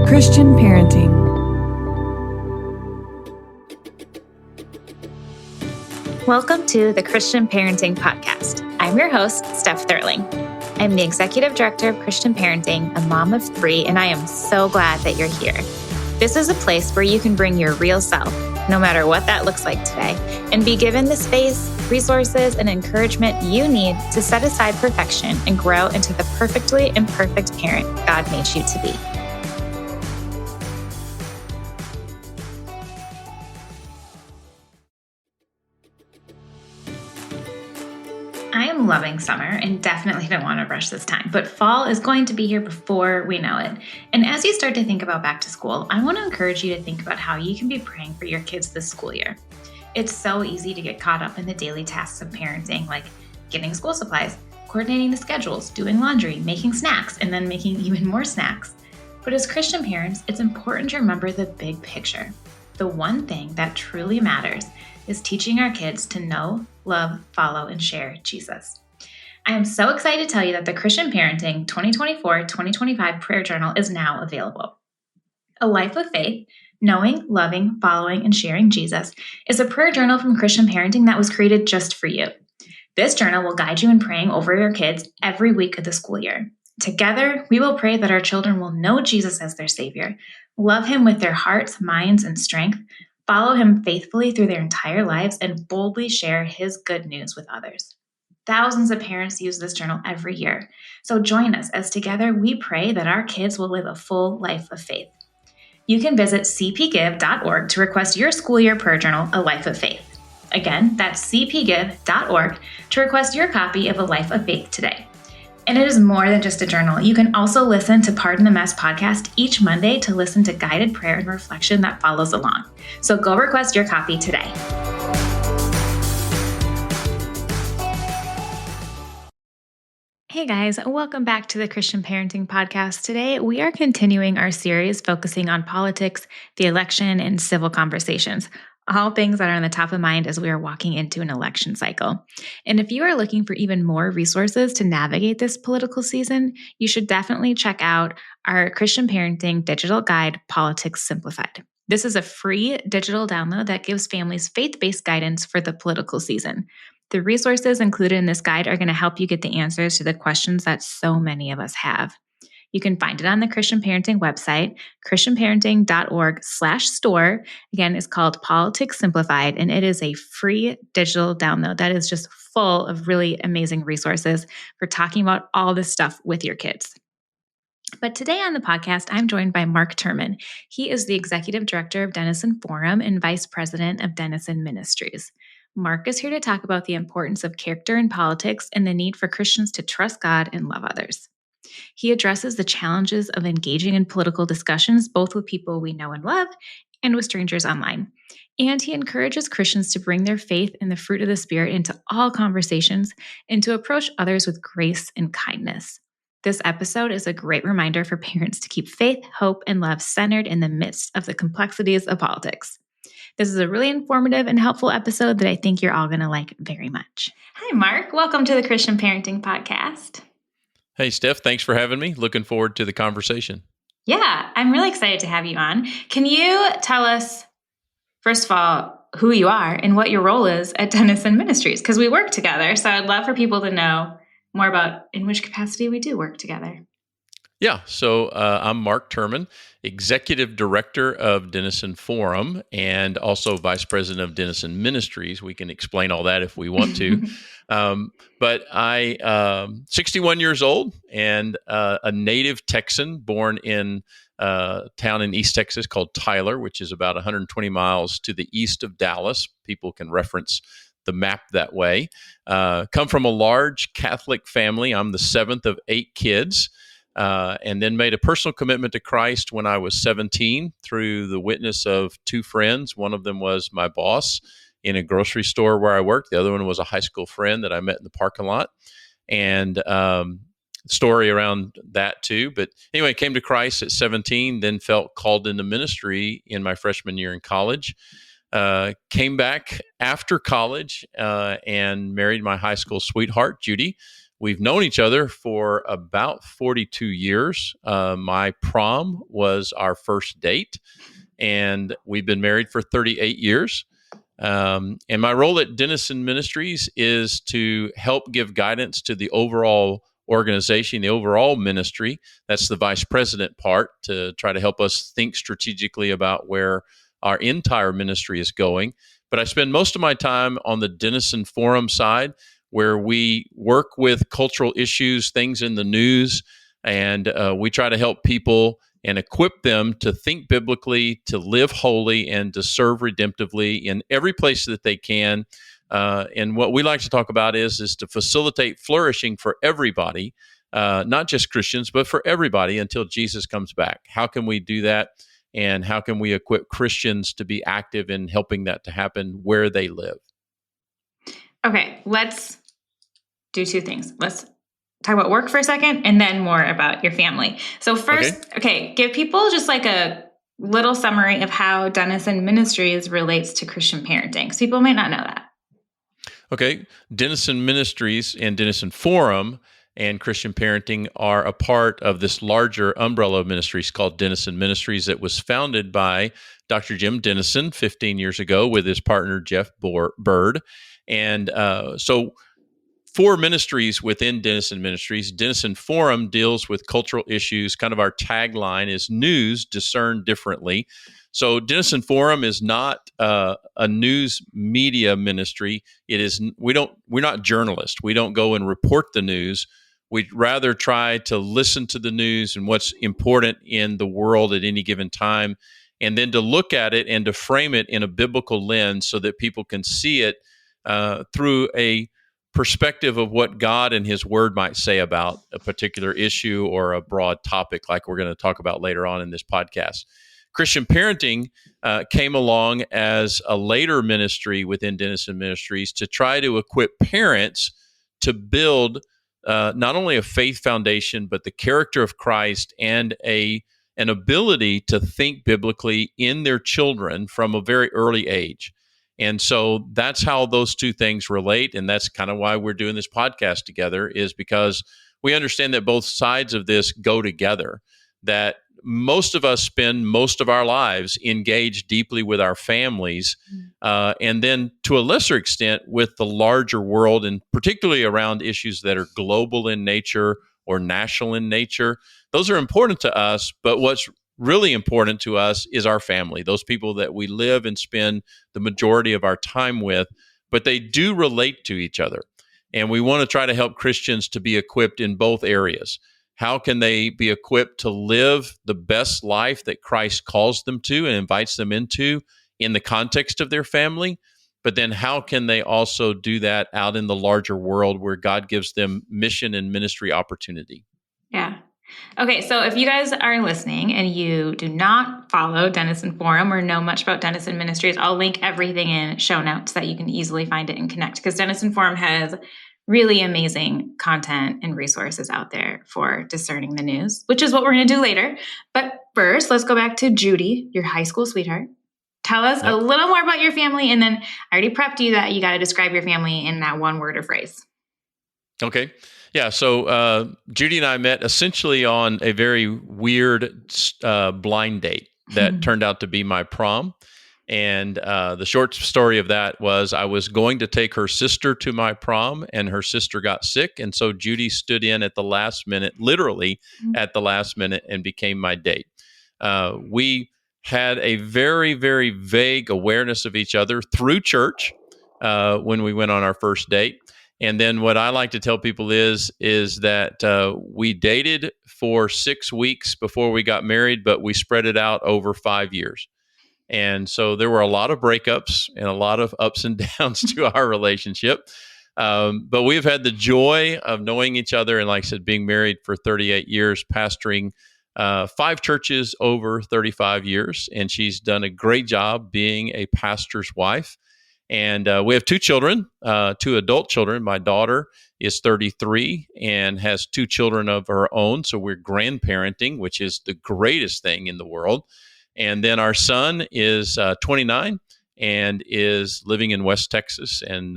Christian Parenting. Welcome to the Christian Parenting Podcast. I'm your host, Steph Thurling. I'm the Executive Director of Christian Parenting, a mom of 3, and I am so glad that you're here. This is a place where you can bring your real self, no matter what that looks like today, and be given the space, resources, and encouragement you need to set aside perfection and grow into the perfectly imperfect parent God made you to be. I am loving summer and definitely don't want to rush this time, but fall is going to be here before we know it. And as you start to think about back to school, I want to encourage you to think about how you can be praying for your kids this school year. It's so easy to get caught up in the daily tasks of parenting, like getting school supplies, coordinating the schedules, doing laundry, making snacks, and then making even more snacks. But as Christian parents, it's important to remember the big picture. The one thing that truly matters is teaching our kids to know, love, follow, and share Jesus. I am so excited to tell you that the Christian Parenting 2024-2025 Prayer Journal is now available. A Life of Faith, Knowing, Loving, Following, and Sharing Jesus is a prayer journal from Christian Parenting that was created just for you. This journal will guide you in praying over your kids every week of the school year. Together, we will pray that our children will know Jesus as their Savior, love Him with their hearts, minds, and strength, follow Him faithfully through their entire lives, and boldly share His good news with others. Thousands of parents use this journal every year, so join us as together we pray that our kids will live a full life of faith. You can visit cpgive.org to request your school year prayer journal, A Life of Faith. Again, that's cpgive.org to request your copy of A Life of Faith today. And it is more than just a journal. You can also listen to Pardon the Mess podcast each Monday to listen to guided prayer and reflection that follows along. So go request your copy today. Hey guys, welcome back to the Christian Parenting Podcast. Today, we are continuing our series focusing on politics, the election, and civil conversations. All things that are on the top of mind as we are walking into an election cycle. And if you are looking for even more resources to navigate this political season, you should definitely check out our Christian Parenting digital guide, Politics Simplified. This is a free digital download that gives families faith-based guidance for the political season. The resources included in this guide are going to help you get the answers to the questions that so many of us have. You can find it on the Christian Parenting website, christianparenting.org/store. Again, it's called Politics Simplified, and it is a free digital download that is just full of really amazing resources for talking about all this stuff with your kids. But today on the podcast, I'm joined by Mark Turman. He is the Executive Director of Denison Forum and Vice President of Denison Ministries. Mark is here to talk about the importance of character in politics and the need for Christians to trust God and love others. He addresses the challenges of engaging in political discussions, both with people we know and love and with strangers online. And he encourages Christians to bring their faith and the fruit of the Spirit into all conversations and to approach others with grace and kindness. This episode is a great reminder for parents to keep faith, hope, and love centered in the midst of the complexities of politics. This is a really informative and helpful episode that I think you're all going to like very much. Hi, Mark. Welcome to the Christian Parenting Podcast. Hey, Steph, thanks for having me. Looking forward to the conversation. Yeah, I'm really excited to have you on. Can you tell us, first of all, who you are and what your role is at Denison Ministries? Because we work together, so I'd love for people to know more about in which capacity we do work together. Yeah, so I'm Mark Turman, Executive Director of Denison Forum and also Vice President of Denison Ministries. We can explain all that if we want to. But I 61 years old and a native Texan born in a town in East Texas called Tyler, which is about 120 miles to the east of Dallas. People can reference the map that way. Come from a large Catholic family. I'm the 7th of 8 kids. And then made a personal commitment to Christ when I was 17 through the witness of 2 friends. One of them was my boss in a grocery store where I worked. The other one was a high school friend that I met in the parking lot. And story around that too. But anyway, came to Christ at 17, then felt called into ministry in my freshman year in college. Came back after college and married my high school sweetheart, Judy. we've known each other for about 42 years. My prom was our first date, and we've been married for 38 years. And my role at Denison Ministries is to help give guidance to the overall organization, the overall ministry. That's the vice president part, to try to help us think strategically about where our entire ministry is going. But I spend most of my time on the Denison Forum side, where we work with cultural issues, things in the news, and we try to help people and equip them to think biblically, to live holy, and to serve redemptively in every place that they can. And what we like to talk about is to facilitate flourishing for everybody, not just Christians, but for everybody until Jesus comes back. How can we do that? And how can we equip Christians to be active in helping that to happen where they live? Okay, let's do two things. Let's talk about work for a second and then more about your family. So first, okay, give people just like a little summary of how Denison Ministries relates to Christian parenting, because people might not know that. Okay, Denison Ministries and Denison Forum and Christian parenting are a part of this larger umbrella of ministries called Denison Ministries that was founded by Dr. Jim Denison 15 years ago with his partner, Jeff Bird. And so 4 ministries within Denison Ministries. Denison Forum deals with cultural issues. Kind of our tagline is news discerned differently. So Denison Forum is not a news media ministry. It is we're not journalists. We don't go and report the news. We'd rather try to listen to the news and what's important in the world at any given time, and then to look at it and to frame it in a biblical lens so that people can see it through a perspective of what God and His Word might say about a particular issue or a broad topic, like we're going to talk about later on in this podcast. Christian parenting came along as a later ministry within Denison Ministries to try to equip parents to build not only a faith foundation, but the character of Christ and an ability to think biblically in their children from a very early age. And so that's how those two things relate. And that's kind of why we're doing this podcast together, is because we understand that both sides of this go together, that most of us spend most of our lives engaged deeply with our families, and then to a lesser extent with the larger world, and particularly around issues that are global in nature or national in nature. Those are important to us, but what's really important to us is our family, those people that we live and spend the majority of our time with, but they do relate to each other. And we want to try to help Christians to be equipped in both areas. How can they be equipped to live the best life that Christ calls them to and invites them into in the context of their family? But then how can they also do that out in the larger world where God gives them mission and ministry opportunity? Yeah. Okay, so if you guys are listening and you do not follow Denison Forum or know much about Denison Ministries, I'll link everything in show notes so that you can easily find it and connect, because Denison Forum has really amazing content and resources out there for discerning the news, which is what we're going to do later. But first, let's go back to Judy, your high school sweetheart. Tell us a little more about your family, and then I already prepped you that you got to describe your family in that one word or phrase. Okay. Yeah, so Judy and I met essentially on a very weird blind date that turned out to be my prom. And the short story of that was I was going to take her sister to my prom, and her sister got sick. And so Judy stood in at the last minute, literally at the last minute, and became my date. We had a very, very vague awareness of each other through church when we went on our first date. And then what I like to tell people is that we dated for 6 weeks before we got married, but we spread it out over 5 years. And so there were a lot of breakups and a lot of ups and downs to our relationship. But we've had the joy of knowing each other and, like I said, being married for 38 years, pastoring 5 churches over 35 years. And she's done a great job being a pastor's wife. And we have 2 children, 2 adult children. My daughter is 33 and has 2 children of her own. So we're grandparenting, which is the greatest thing in the world. And then our son is 29 and is living in West Texas. And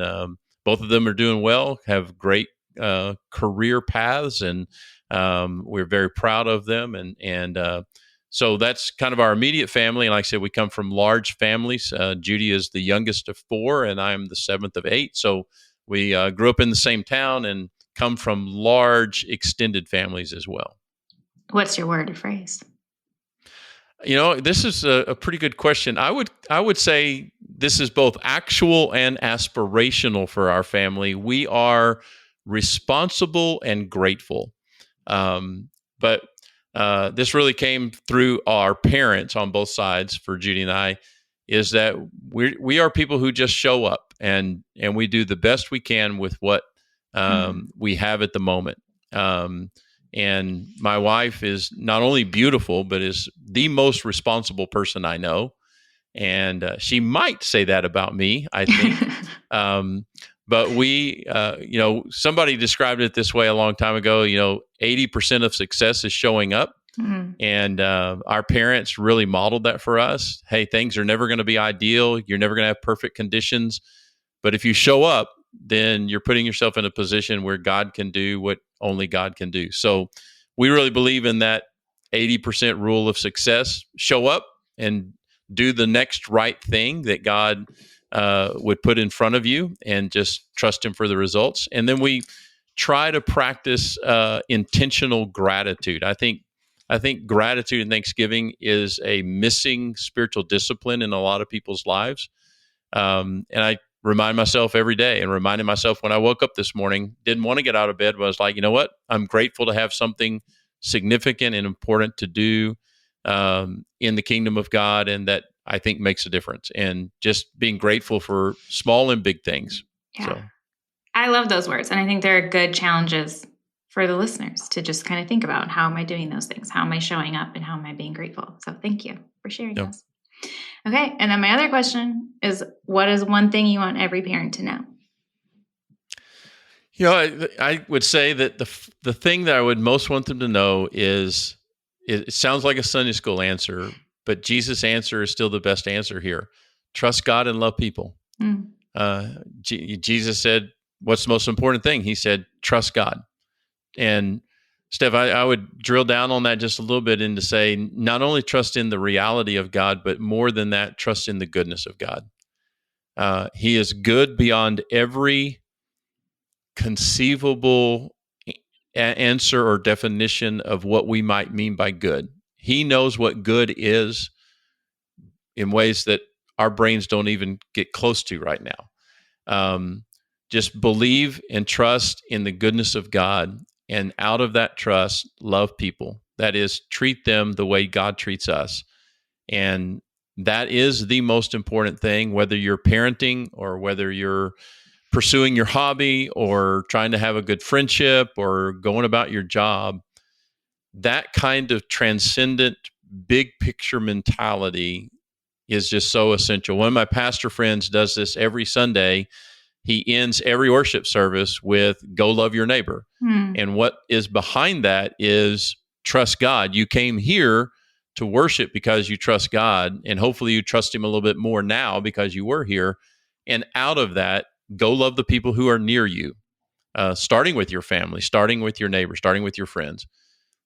both of them are doing well, have great career paths, and we're very proud of them. And so that's kind of our immediate family. And like I said, we come from large families. Judy is the youngest of four, and I'm the seventh of eight. So we grew up in the same town and come from large extended families as well. What's your word or phrase? This is a pretty good question. I would say this is both actual and aspirational for our family. We are responsible and grateful. But this really came through our parents on both sides for Judy and I, is that we are people who just show up and we do the best we can with what we have at the moment. And my wife is not only beautiful, but is the most responsible person I know. And she might say that about me, I think. But we, somebody described it this way a long time ago, 80% of success is showing up. Mm-hmm. And our parents really modeled that for us. Hey, things are never going to be ideal. You're never going to have perfect conditions. But if you show up, then you're putting yourself in a position where God can do what only God can do. So we really believe in that 80% rule of success. Show up and do the next right thing that God would put in front of you, and just trust Him for the results. And then we try to practice intentional gratitude. I think gratitude and thanksgiving is a missing spiritual discipline in a lot of people's lives. And I remind myself every day, and reminded myself when I woke up this morning, didn't want to get out of bed, but I was like, you know what? I'm grateful to have something significant and important to do in the kingdom of God, and that I think makes a difference. And just being grateful for small and big things. Yeah. So I love those words. And I think they're good challenges for the listeners to just kind of think about, how am I doing those things? How am I showing up, and how am I being grateful? So thank you for sharing those. Okay. And then my other question is, what is one thing you want every parent to know? I would say that the thing that I would most want them to know is, it sounds like a Sunday school answer, but Jesus' answer is still the best answer here. Trust God and love people. Mm. Jesus said, what's the most important thing? He said, trust God. And Steph, I would drill down on that just a little bit, and to say, not only trust in the reality of God, but more than that, trust in the goodness of God. He is good beyond every conceivable answer or definition of what we might mean by good. He knows what good is in ways that our brains don't even get close to right now. Just believe and trust in the goodness of God. And out of that trust, love people. That is, treat them the way God treats us. And that is the most important thing, whether you're parenting or whether you're pursuing your hobby or trying to have a good friendship or going about your job. That kind of transcendent, big picture mentality is just so essential. One of my pastor friends does this every Sunday. He ends every worship service with "Go love your neighbor." And what is behind that is trust God. You came here to worship because you trust God, and hopefully you trust Him a little bit more now because you were here. And out of that, go love the people who are near you, starting with your family, starting with your neighbors, starting with your friends.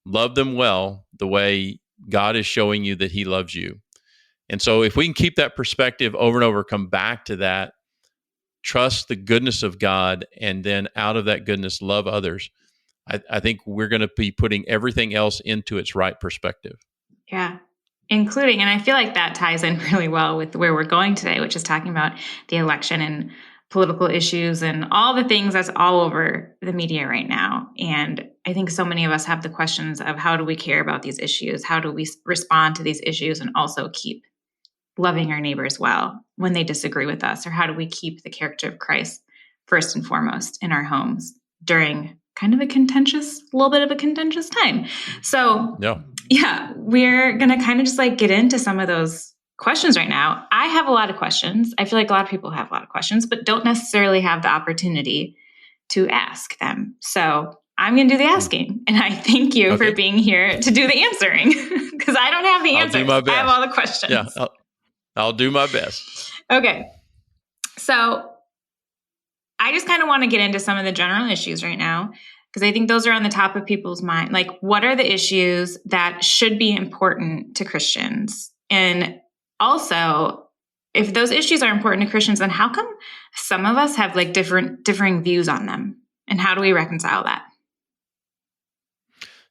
Love them well the way God is showing you that He loves you. And so if we can keep that perspective over and over, come back to that, trust the goodness of God, and then out of that goodness, love others, I think we're going to be putting everything else into its right perspective. Yeah. Including, and I feel like that ties in really well with where we're going today, which is talking about the election and political issues and all the things that's all over the media right now. And I think so many of us have the questions of, how do we care about these issues? How do we respond to these issues and also keep loving our neighbors well when they disagree with us? Or how do we keep the character of Christ first and foremost in our homes during kind of a little bit of a contentious time? So yeah, we're going to kind of just get into some of those questions right now. I have a lot of questions. I feel like a lot of people have a lot of questions, but don't necessarily have the opportunity to ask them. So I'm going to do the asking. And I thank you for being here to do the answering, because I don't have the answers. I'll do my best. I have all the questions. Yeah, I'll do my best. Okay. So I just kind of want to get into some of the general issues right now, because I think those are on the top of people's mind. Like, what are the issues that should be important to Christians? And also, if those issues are important to Christians, then how come some of us have like differing views on them? And how do we reconcile that?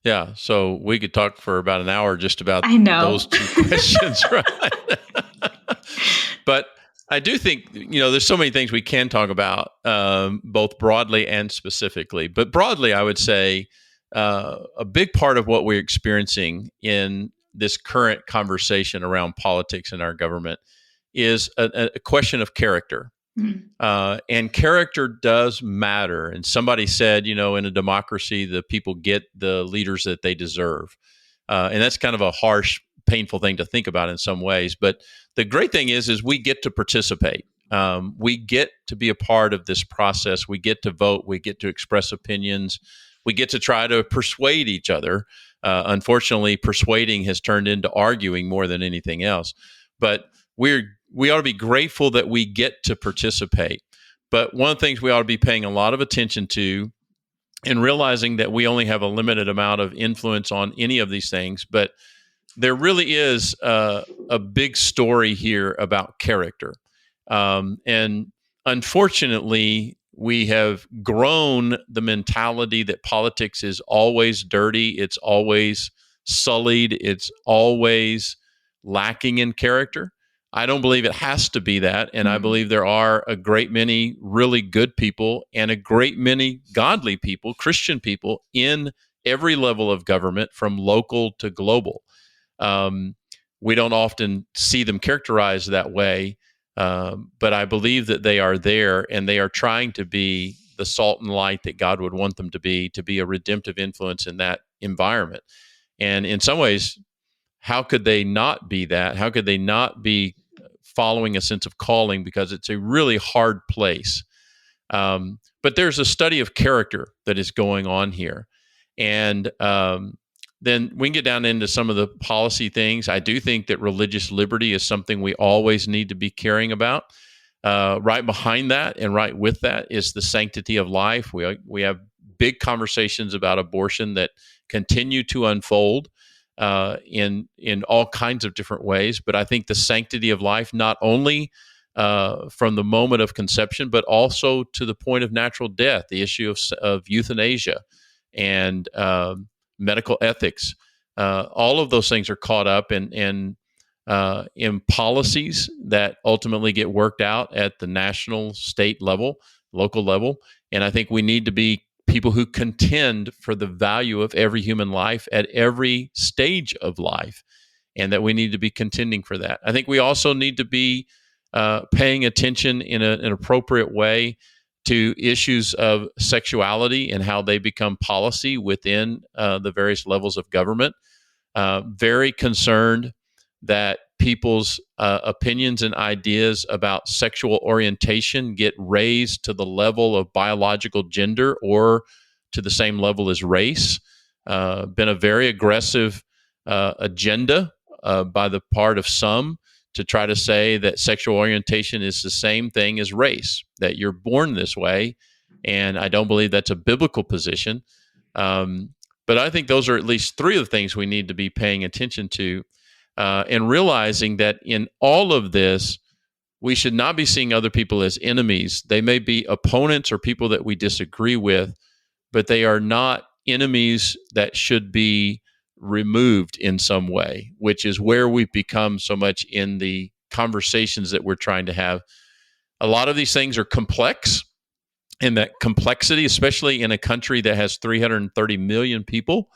Yeah, so we could talk for about an hour just about I know. those two questions, right? But I do think, there's so many things we can talk about, both broadly and specifically. But broadly, I would say a big part of what we're experiencing in this current conversation around politics and our government is a question of character. Mm. And character does matter. And somebody said, in a democracy, the people get the leaders that they deserve. And that's kind of a harsh, painful thing to think about in some ways. But the great thing is we get to participate. We get to be a part of this process. We get to vote. We get to express opinions. We get to try to persuade each other. Unfortunately, persuading has turned into arguing more than anything else. But we ought to be grateful that we get to participate. But one of the things we ought to be paying a lot of attention to and realizing that we only have a limited amount of influence on any of these things, but there really is a big story here about character. And unfortunately, we have grown the mentality that politics is always dirty, it's always sullied, it's always lacking in character. I don't believe it has to be that. And I believe there are a great many really good people and a great many godly people, Christian people in every level of government from local to global. We don't often see them characterized that way, but I believe that they are there and they are trying to be the salt and light that God would want them to be a redemptive influence in that environment. And in some ways, how could they not be that? How could they not be following a sense of calling? Because it's a really hard place. But there's a study of character that is going on here. And then we can get down into some of the policy things. I do think that religious liberty is something we always need to be caring about. Right behind that and right with that is the sanctity of life. We have big conversations about abortion that continue to unfold in all kinds of different ways. But I think the sanctity of life, not only from the moment of conception, but also to the point of natural death, the issue of euthanasia and medical ethics. All of those things are caught up in policies that ultimately get worked out at the national, state level, local level. And I think we need to be people who contend for the value of every human life at every stage of life, and that we need to be contending for that. I think we also need to be paying attention in an appropriate way to issues of sexuality and how they become policy within the various levels of government. Very concerned that people's opinions and ideas about sexual orientation get raised to the level of biological gender or to the same level as race. Been a very aggressive agenda by the part of some to try to say that sexual orientation is the same thing as race, that you're born this way. And I don't believe that's a biblical position. But I think those are at least three of the things we need to be paying attention to, and realizing that in all of this, we should not be seeing other people as enemies. They may be opponents or people that we disagree with, but they are not enemies that should be removed in some way, which is where we've become so much in the conversations that we're trying to have. A lot of these things are complex, and that complexity, especially in a country that has 330 million people,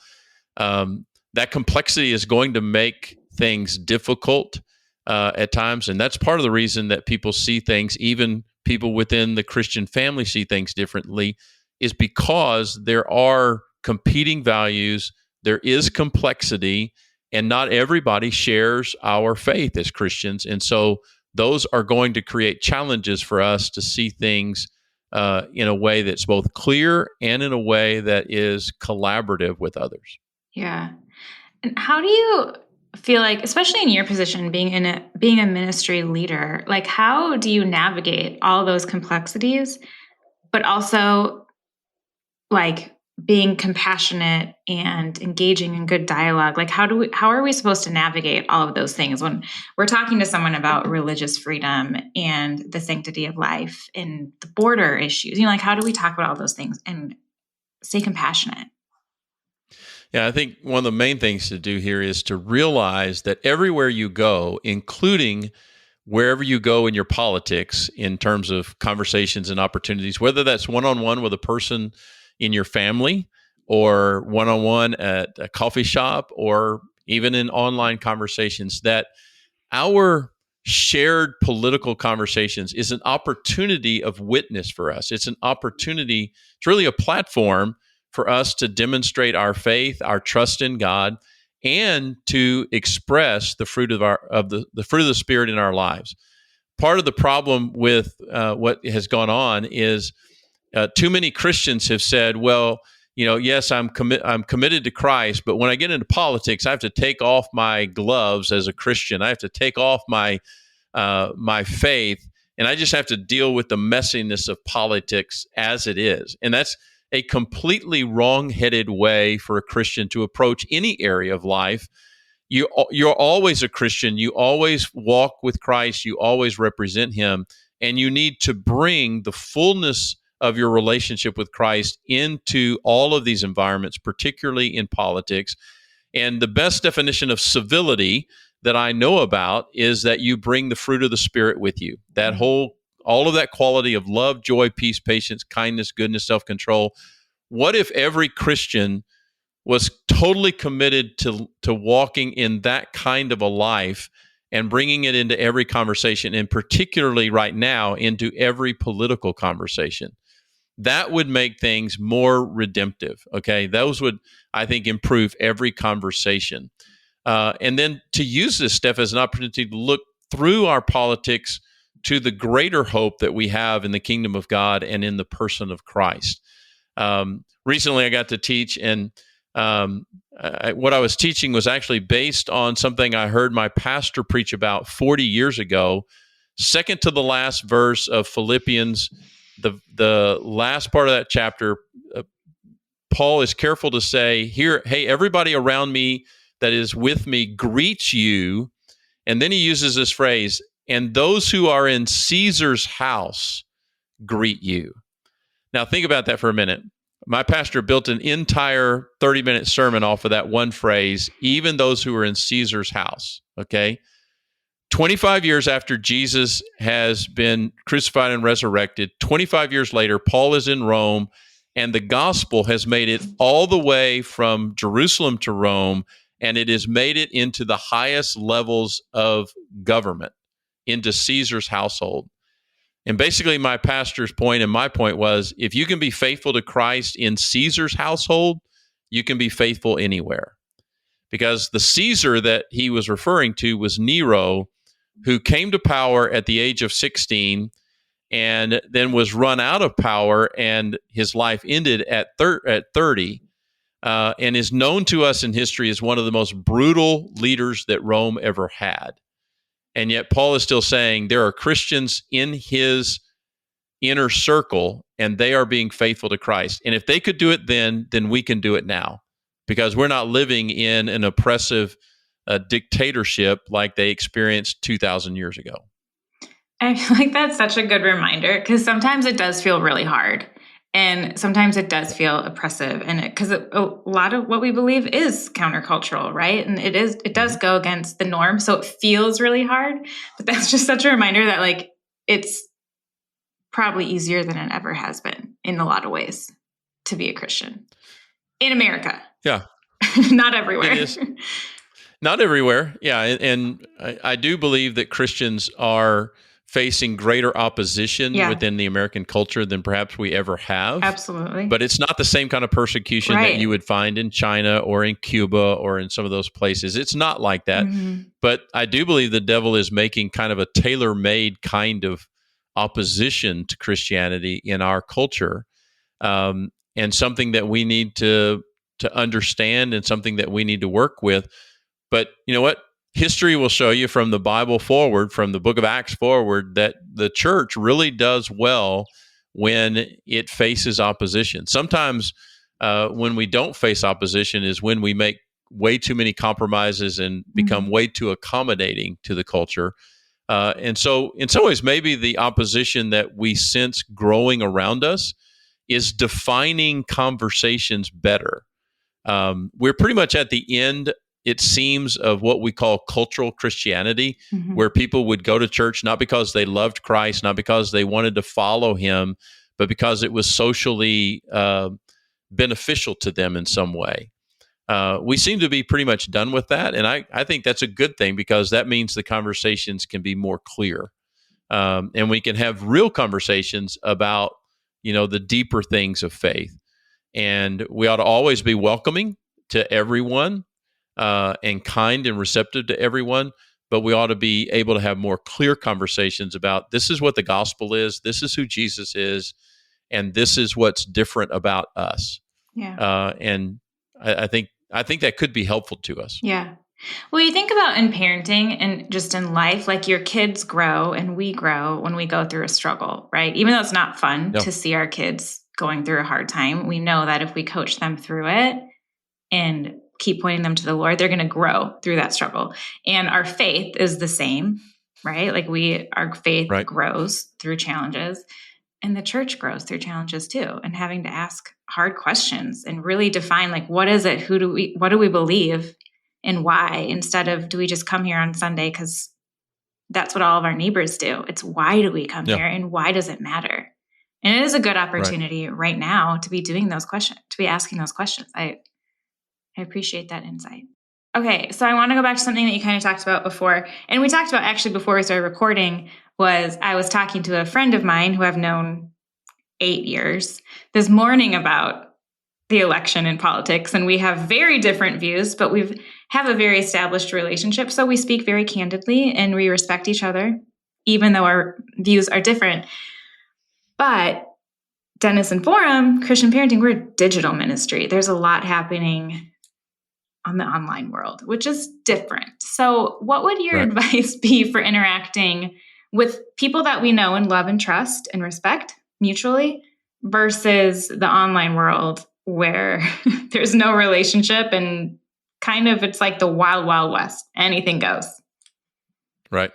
that complexity is going to make things difficult at times. And that's part of the reason that people see things, even people within the Christian family see things differently, is because there are competing values, there is complexity, and not everybody shares our faith as Christians. And so those are going to create challenges for us to see things in a way that's both clear and in a way that is collaborative with others. Yeah. And how do you feel like, especially in your position, being a ministry leader, like how do you navigate all those complexities but also like being compassionate and engaging in good dialogue. Like how are we supposed to navigate all of those things when we're talking to someone about religious freedom and the sanctity of life and the border issues? Like how do we talk about all those things and stay compassionate? Yeah, I think one of the main things to do here is to realize that everywhere you go, including wherever you go in your politics in terms of conversations and opportunities, whether that's one-on-one with a person in your family or one-on-one at a coffee shop or even in online conversations, that our shared political conversations is an opportunity of witness for us. It's an opportunity, it's really a platform for us to demonstrate our faith, our trust in God, and to express the fruit of the fruit of the Spirit in our lives. Part of the problem with what has gone on is too many Christians have said, well, yes, I'm committed to Christ, but when I get into politics, I have to take off my gloves as a Christian. I have to take off my faith, and I just have to deal with the messiness of politics as it is. And that's a completely wrong-headed way for a Christian to approach any area of life. You're always a Christian. You always walk with Christ. You always represent Him, and you need to bring the fullness of your relationship with Christ into all of these environments, particularly in politics. And the best definition of civility that I know about is that you bring the fruit of the Spirit with you. All of that quality of love, joy, peace, patience, kindness, goodness, self-control. What if every Christian was totally committed to walking in that kind of a life and bringing it into every conversation, and particularly right now into every political conversation? That would make things more redemptive. Okay, those would, I think, improve every conversation. And then to use this stuff as an opportunity to look through our politics to the greater hope that we have in the kingdom of God and in the person of Christ. Recently, I got to teach, and what I was teaching was actually based on something I heard my pastor preach about 40 years ago. Second to the last verse of Philippians, the last part of that chapter, Paul is careful to say, "Here, hey, everybody around me that is with me greets you." And then he uses this phrase, "And those who are in Caesar's house greet you." Now, think about that for a minute. My pastor built an entire 30-minute sermon off of that one phrase, "even those who are in Caesar's house." Okay? 25 years after Jesus has been crucified and resurrected, 25 years later, Paul is in Rome, and the gospel has made it all the way from Jerusalem to Rome, and it has made it into the highest levels of government, into Caesar's household. And basically, my pastor's point and my point was, if you can be faithful to Christ in Caesar's household, you can be faithful anywhere. Because the Caesar that he was referring to was Nero, who came to power at the age of 16 and then was run out of power, and his life ended at 30, and is known to us in history as one of the most brutal leaders that Rome ever had. And yet Paul is still saying there are Christians in his inner circle, and they are being faithful to Christ. And if they could do it then we can do it now, because we're not living in an oppressive dictatorship like they experienced 2,000 years ago. I feel like that's such a good reminder, because sometimes it does feel really hard. And sometimes it does feel oppressive, and because a lot of what we believe is countercultural, right? And it does go against the norm, so it feels really hard. But that's just such a reminder that like it's probably easier than it ever has been in a lot of ways to be a Christian in America. Yeah, not everywhere. It is not everywhere. Yeah, and I do believe that Christians are facing greater opposition within the American culture than perhaps we ever have. Absolutely. But it's not the same kind of persecution that you would find in China or in Cuba or in some of those places. It's not like that. Mm-hmm. But I do believe the devil is making kind of a tailor-made kind of opposition to Christianity in our culture, and something that we need to understand and something that we need to work with. But you know what? History will show you from the Bible forward, from the book of Acts forward, that the church really does well when it faces opposition. Sometimes when we don't face opposition is when we make way too many compromises and become way too accommodating to the culture. And so, in some ways, maybe the opposition that we sense growing around us is defining conversations better. We're pretty much at the end, it seems, of what we call cultural Christianity, where people would go to church not because they loved Christ, not because they wanted to follow him, but because it was socially beneficial to them in some way. We seem to be pretty much done with that. And I think that's a good thing, because that means the conversations can be more clear. And we can have real conversations about, the deeper things of faith. And we ought to always be welcoming to everyone and kind and receptive to everyone. But we ought to be able to have more clear conversations about, this is what the gospel is, this is who Jesus is, and this is what's different about us. Yeah. And I think that could be helpful to us. Yeah. Well, you think about in parenting and just in life, like your kids grow and we grow when we go through a struggle, right? Even though it's not fun to see our kids going through a hard time, we know that if we coach them through it and keep pointing them to the Lord, they're going to grow through that struggle. And our faith is the same, right? Like our faith grows through challenges, and the church grows through challenges too. And having to ask hard questions and really define, like, what is it? What do we believe? And why, instead of, do we just come here on Sunday because that's what all of our neighbors do? It's, why do we come here, and why does it matter? And it is a good opportunity right now to be doing those questions, to be asking those questions. I appreciate that insight. Okay, so I want to go back to something that you kind of talked about before. And we talked about actually before we started recording, I was talking to a friend of mine who I've known 8 years this morning about the election and politics, and we have very different views, but we have a very established relationship. So we speak very candidly and we respect each other, even though our views are different. But Denison Forum, Christian Parenting, we're a digital ministry. There's a lot happening on the online world, which is different. So what would your advice be for interacting with people that we know and love and trust and respect mutually versus the online world, where there's no relationship and kind of, it's like the wild, wild west. Anything goes. Right.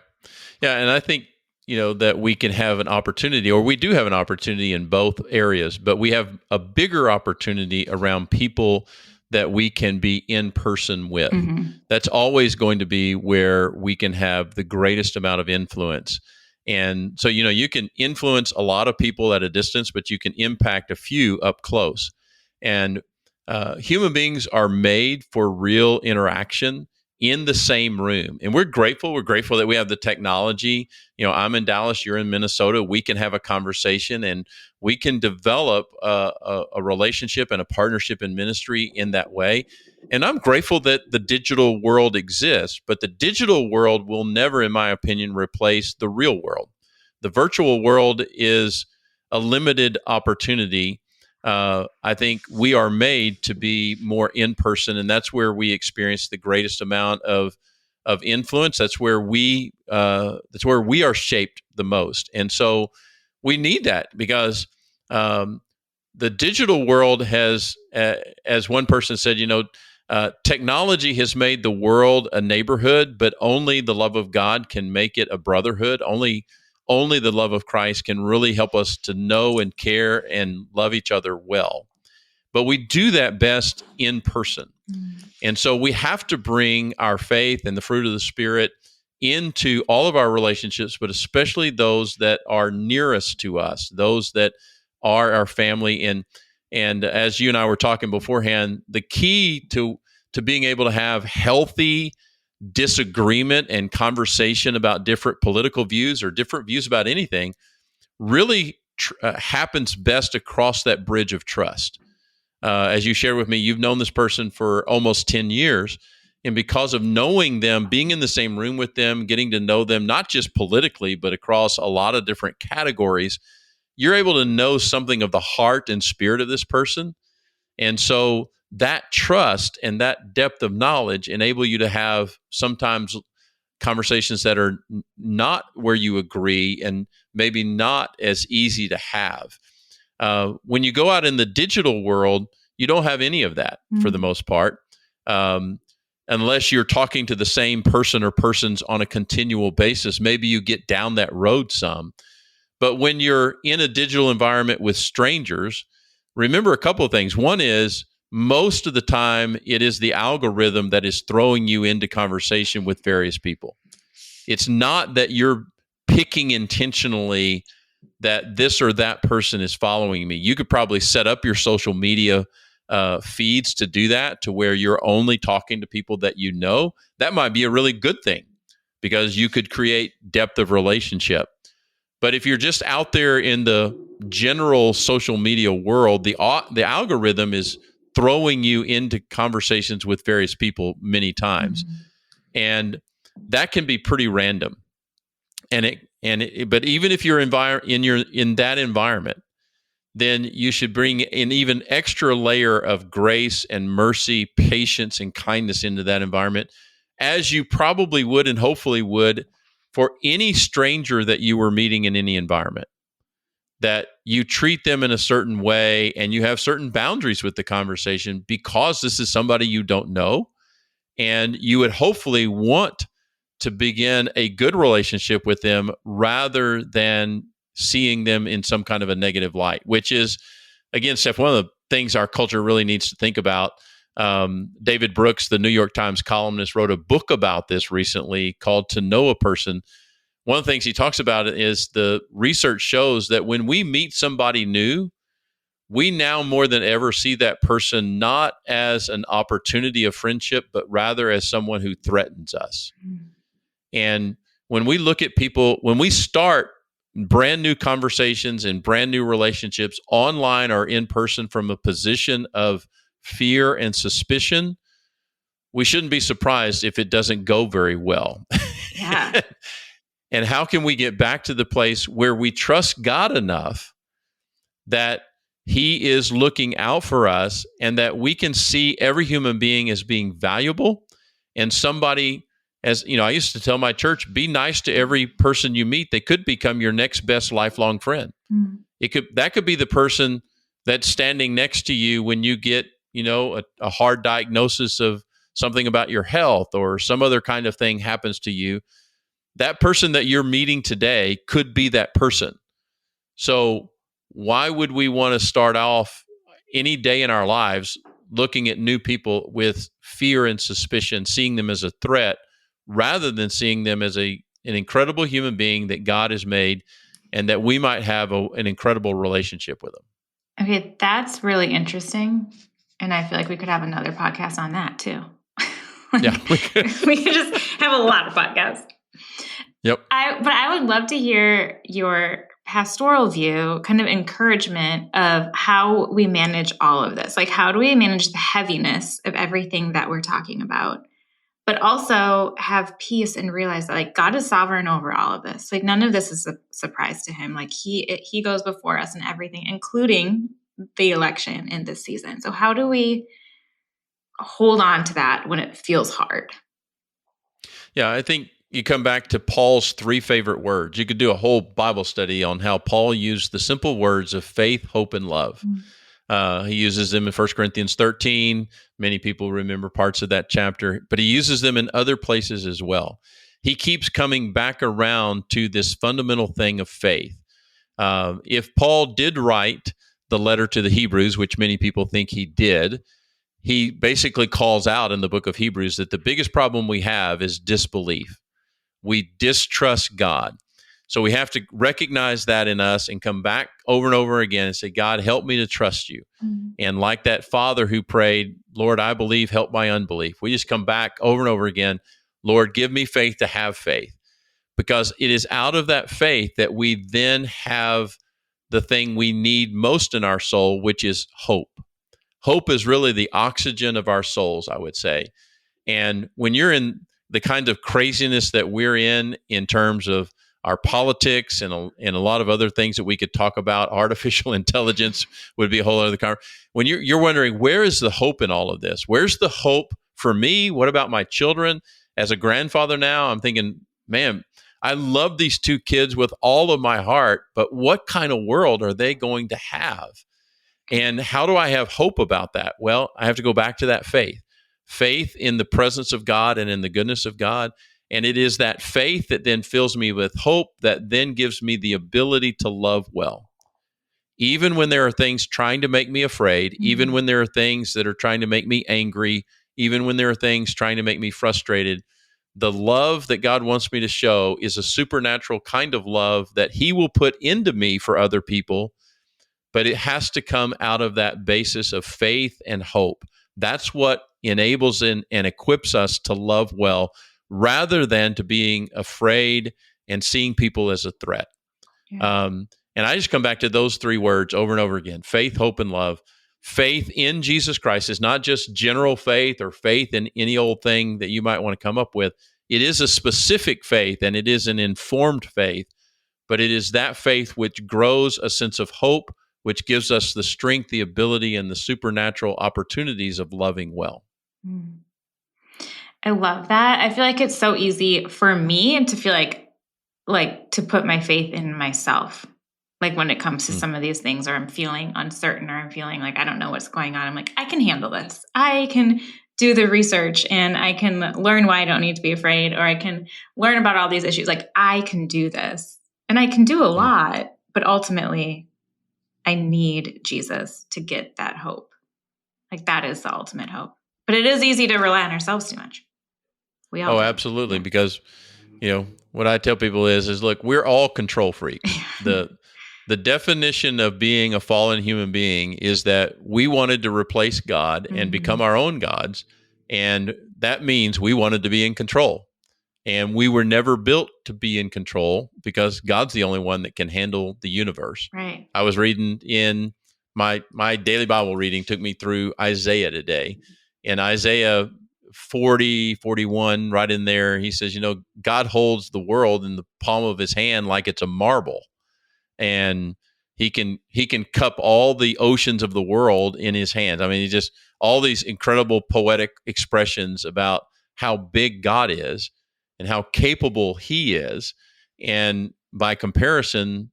Yeah. And I think, that we can have an opportunity, or we do have an opportunity in both areas, but we have a bigger opportunity around people that we can be in person with. That's always going to be where we can have the greatest amount of influence. And so, you can influence a lot of people at a distance, but you can impact a few up close. And human beings are made for real interaction in the same room. And we're grateful. We're grateful that we have the technology. I'm in Dallas, you're in Minnesota. We can have a conversation and we can develop a relationship and a partnership in ministry in that way. And I'm grateful that the digital world exists, but the digital world will never, in my opinion, replace the real world. The virtual world is a limited opportunity. I think we are made to be more in person, and that's where we experience the greatest amount of influence. That's where we are shaped the most, and so we need that, because the digital world has, as one person said, technology has made the world a neighborhood, but only the love of God can make it a brotherhood. Only the love of Christ can really help us to know and care and love each other well. But we do that best in person. And so we have to bring our faith and the fruit of the Spirit into all of our relationships, but especially those that are nearest to us, those that are our family. And as you and I were talking beforehand, the key to being able to have healthy disagreement and conversation about different political views or different views about anything really happens best across that bridge of trust. As you shared with me, you've known this person for almost 10 years. And because of knowing them, being in the same room with them, getting to know them, not just politically, but across a lot of different categories, you're able to know something of the heart and spirit of this person. And so that trust and that depth of knowledge enable you to have sometimes conversations that are not where you agree and maybe not as easy to have. When you go out in the digital world, you don't have any of that for the most part, unless you're talking to the same person or persons on a continual basis. Maybe you get down that road some. But when you're in a digital environment with strangers, remember a couple of things. One is, most of the time, it is the algorithm that is throwing you into conversation with various people. It's not that you're picking intentionally that this or that person is following me. You could probably set up your social media feeds to do that, to where you're only talking to people that you know. That might be a really good thing, because you could create depth of relationship. But if you're just out there in the general social media world, the algorithm is throwing you into conversations with various people many times, and that can be pretty random. But even if you're in that environment, then you should bring an even extra layer of grace and mercy, patience and kindness into that environment, as you probably would and hopefully would for any stranger that you were meeting in any environment. That you treat them in a certain way and you have certain boundaries with the conversation, because this is somebody you don't know, and you would hopefully want to begin a good relationship with them rather than seeing them in some kind of a negative light, which is, again, Steph, one of the things our culture really needs to think about. David Brooks, the New York Times columnist, wrote a book about this recently called To Know a Person. One of the things he talks about is the research shows that when we meet somebody new, we now more than ever see that person not as an opportunity of friendship, but rather as someone who threatens us. And when we look at people, when we start brand new conversations and brand new relationships online or in person from a position of fear and suspicion, we shouldn't be surprised if it doesn't go very well. Yeah. And how can we get back to the place where we trust God enough that He is looking out for us, and that we can see every human being as being valuable, and somebody, as you know, I used to tell my church, be nice to every person you meet. They could become your next best lifelong friend. That could be the person that's standing next to you when you get, a hard diagnosis of something about your health, or some other kind of thing happens to you. That person that you're meeting today could be that person. So why would we want to start off any day in our lives looking at new people with fear and suspicion, seeing them as a threat, rather than seeing them as an incredible human being that God has made, and that we might have an incredible relationship with them? Okay, that's really interesting. And I feel like we could have another podcast on that too. Yeah, we could just have a lot of podcasts. Yep. But I would love to hear your pastoral view, kind of encouragement of how we manage all of this. Like, how do we manage the heaviness of everything that we're talking about, but also have peace and realize that, like, God is sovereign over all of this. Like, none of this is a surprise to Him. Like, He goes before us in everything, including the election in this season. So how do we hold on to that when it feels hard? Yeah, I think you come back to Paul's 3 favorite words. You could do a whole Bible study on how Paul used the simple words of faith, hope, and love. He uses them in 1 Corinthians 13. Many people remember parts of that chapter, but he uses them in other places as well. He keeps coming back around to this fundamental thing of faith. If Paul did write the letter to the Hebrews, which many people think he did, he basically calls out in the book of Hebrews that the biggest problem we have is disbelief. We distrust God. So we have to recognize that in us and come back over and over again and say, God, help me to trust you. And like that father who prayed, Lord, I believe, help my unbelief. We just come back over and over again, Lord, give me faith to have faith. Because it is out of that faith that we then have the thing we need most in our soul, which is hope. Hope is really the oxygen of our souls, I would say. And when you're in the kind of craziness that we're in terms of our politics and a lot of other things that we could talk about, artificial intelligence would be a whole other conversation. When you're wondering, where is the hope in all of this? Where's the hope for me? What about my children? As a grandfather now, I'm thinking, man, I love these two kids with all of my heart, but what kind of world are they going to have? And how do I have hope about that? Well, I have to go back to that faith in the presence of God and in the goodness of God. And it is that faith that then fills me with hope that then gives me the ability to love well. Even when there are things trying to make me afraid, even when there are things that are trying to make me angry, even when there are things trying to make me frustrated, the love that God wants me to show is a supernatural kind of love that He will put into me for other people, but it has to come out of that basis of faith and hope. That's what enables and equips us to love well rather than to being afraid and seeing people as a threat. Yeah. And I just come back to those three words over and over again: faith, hope, and love. Faith in Jesus Christ is not just general faith or faith in any old thing that you might want to come up with. It is a specific faith, and it is an informed faith, but it is that faith which grows a sense of hope, which gives us the strength, the ability, and the supernatural opportunities of loving well. I love that. I feel like it's so easy for me to feel like to put my faith in myself. Like when it comes to some of these things, or I'm feeling uncertain, or I'm feeling like I don't know what's going on. I'm like, I can handle this. I can do the research, and I can learn why I don't need to be afraid, or I can learn about all these issues. Like I can do this, and I can do a lot, but ultimately I need Jesus to get that hope. Like that is the ultimate hope. But it is easy to rely on ourselves too much. We all do. Absolutely. Yeah. Because, what I tell people is look, we're all control freaks. The definition of being a fallen human being is that we wanted to replace God and become our own gods. And that means we wanted to be in control. And we were never built to be in control because God's the only one that can handle the universe. Right. I was reading in my daily Bible reading, took me through Isaiah today. In Isaiah 40, 41, right in there, he says, God holds the world in the palm of His hand like it's a marble. And he can cup all the oceans of the world in His hands. I mean, just all these incredible poetic expressions about how big God is and how capable He is. And by comparison,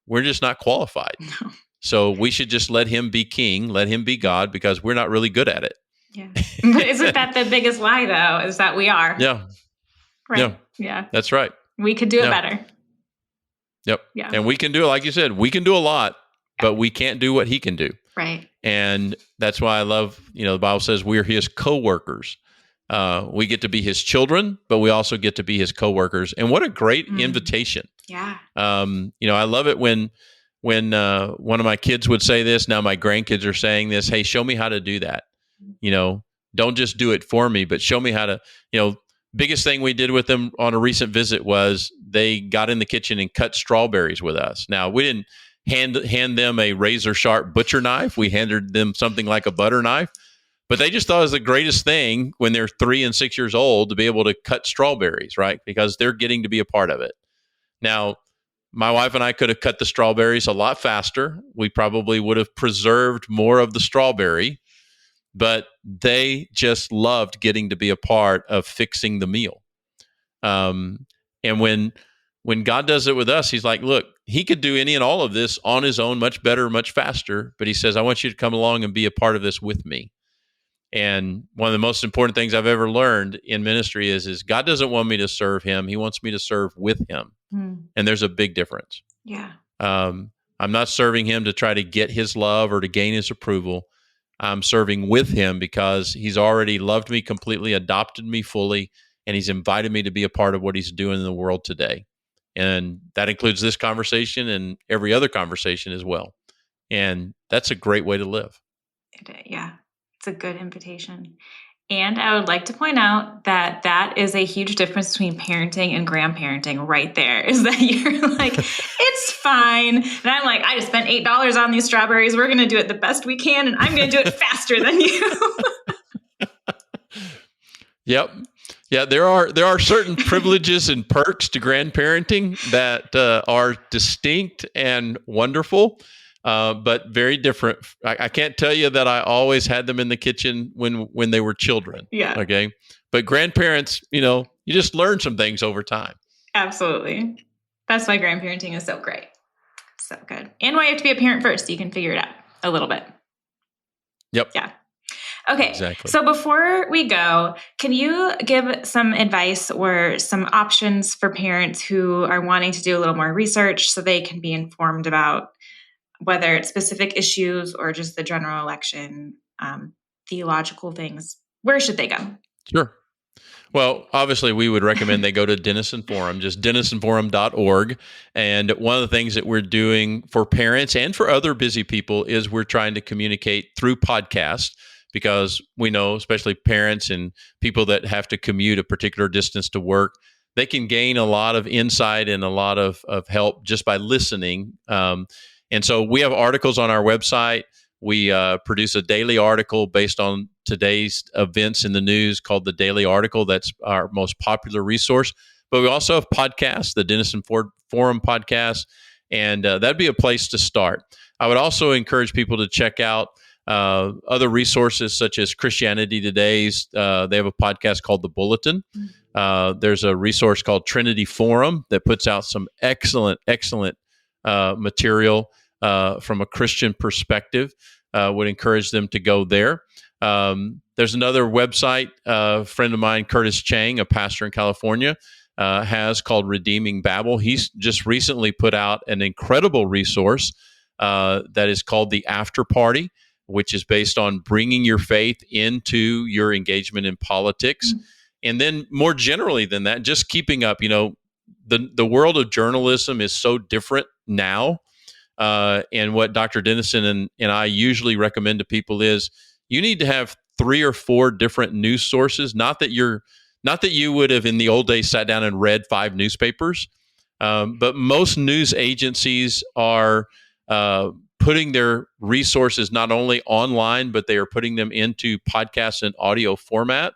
we're just not qualified. No. So we should just let Him be king, let Him be God, because we're not really good at it. Yeah. But isn't that the biggest lie, though, is that we are? Yeah. Right. Yeah. That's right. We could do it better. Yep. Yeah. And we can do it, like you said, we can do a lot, but we can't do what He can do. Right. And that's why I love, the Bible says we're His co-workers. We get to be His children, but we also get to be His co-workers. And what a great invitation. Yeah. I love it when one of my kids would say this. Now my grandkids are saying this. Hey, show me how to do that. Don't just do it for me, but show me how to, biggest thing we did with them on a recent visit was they got in the kitchen and cut strawberries with us. Now, we didn't hand them a razor sharp butcher knife. We handed them something like a butter knife, but they just thought it was the greatest thing when they're 3 and 6 years old to be able to cut strawberries, right? Because they're getting to be a part of it. Now, my wife and I could have cut the strawberries a lot faster. We probably would have preserved more of the strawberry, but they just loved getting to be a part of fixing the meal. And when God does it with us, He's like, look, He could do any and all of this on His own, much better, much faster. But He says, I want you to come along and be a part of this with me. And one of the most important things I've ever learned in ministry is God doesn't want me to serve Him. He wants me to serve with Him. And there's a big difference. Yeah. I'm not serving Him to try to get His love or to gain His approval. I'm serving with Him because He's already loved me completely, adopted me fully, and He's invited me to be a part of what He's doing in the world today. And that includes this conversation and every other conversation as well. And that's a great way to live. Yeah, it's a good invitation. And I would like to point out that that is a huge difference between parenting and grandparenting right there, is that you're like, it's fine. And I'm like, I just spent $8 on these strawberries. We're going to do it the best we can. And I'm going to do it faster than you. Yep. Yeah, there are certain privileges and perks to grandparenting that are distinct and wonderful, but very different. I can't tell you that I always had them in the kitchen when they were children. Yeah. Okay. But grandparents, you just learn some things over time. Absolutely. That's why grandparenting is so great. So good. And why you have to be a parent first. So you can figure it out a little bit. Yep. Yeah. Okay. Exactly. So before we go, can you give some advice or some options for parents who are wanting to do a little more research so they can be informed about whether it's specific issues or just the general election, theological things? Where should they go? Sure. Well, obviously, we would recommend they go to Denison Forum, just denisonforum.org. And one of the things that we're doing for parents and for other busy people is we're trying to communicate through podcast, because we know, especially parents and people that have to commute a particular distance to work, they can gain a lot of insight and a lot of help just by listening. And so we have articles on our website. We produce a daily article based on today's events in the news called the Daily Article. That's our most popular resource. But we also have podcasts, the Denison Forum podcast, and that'd be a place to start. I would also encourage people to check out other resources such as Christianity Today's. They have a podcast called The Bulletin. There's a resource called Trinity Forum that puts out some excellent material from a Christian perspective. Would encourage them to go there. There's another website, a friend of mine, Curtis Chang, a pastor in California, has called Redeeming Babel. He's just recently put out an incredible resource that is called The After Party, which is based on bringing your faith into your engagement in politics. Mm-hmm. And then more generally than that, just keeping up. The world of journalism is so different now. And what Dr. Denison and I usually recommend to people is you need to have 3 or 4 different news sources. Not that you would have in the old days sat down and read 5 newspapers, but most news agencies are putting their resources not only online, but they are putting them into podcast and audio format.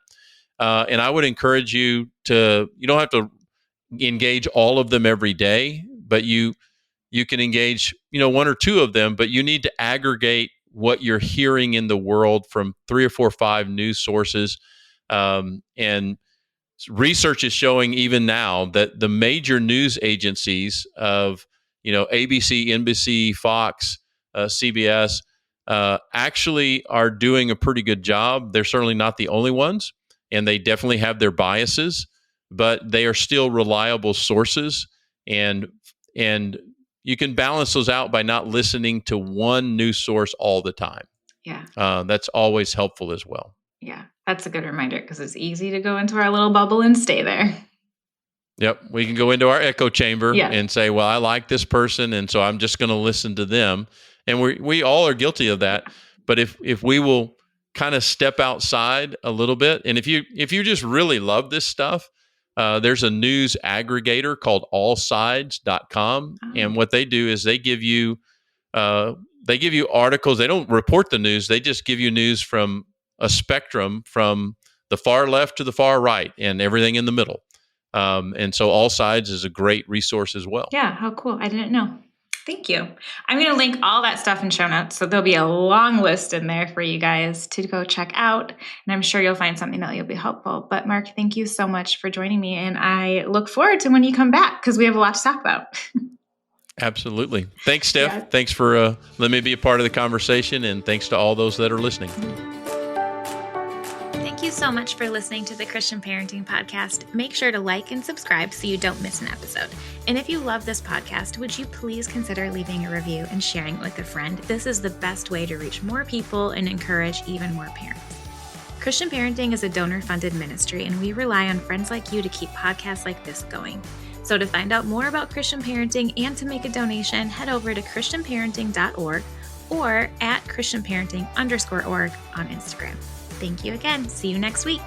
And I would encourage you don't have to engage all of them every day, but you can engage, 1 or 2 of them, but you need to aggregate what you're hearing in the world from 3 or 4 or 5 news sources. And research is showing even now that the major news agencies of, ABC, NBC, Fox, CBS, actually are doing a pretty good job. They're certainly not the only ones, and they definitely have their biases, but they are still reliable sources. And you can balance those out by not listening to one news source all the time. Yeah. That's always helpful as well. Yeah, that's a good reminder because it's easy to go into our little bubble and stay there. Yep. We can go into our echo chamber and say, well, I like this person, and so I'm just going to listen to them. And we all are guilty of that. But if we will kind of step outside a little bit, and if you just really love this stuff, there's a news aggregator called allsides.com. Oh. And what they do is they give you articles. They don't report the news. They just give you news from a spectrum from the far left to the far right and everything in the middle. And so All Sides is a great resource as well. Yeah. How cool. I didn't know. Thank you. I'm going to link all that stuff in show notes. So there'll be a long list in there for you guys to go check out. And I'm sure you'll find something that will be helpful. But Mark, thank you so much for joining me. And I look forward to when you come back because we have a lot to talk about. Absolutely. Thanks, Steph. Yeah. Thanks for letting me be a part of the conversation. And thanks to all those that are listening. Thank you so much for listening to the Christian Parenting Podcast. Make sure to like and subscribe so you don't miss an episode. And if you love this podcast, would you please consider leaving a review and sharing it with a friend? This is the best way to reach more people and encourage even more parents. Christian Parenting is a donor-funded ministry, and we rely on friends like you to keep podcasts like this going. So to find out more about Christian parenting and to make a donation, head over to christianparenting.org or at christianparenting_org on Instagram. Thank you again. See you next week.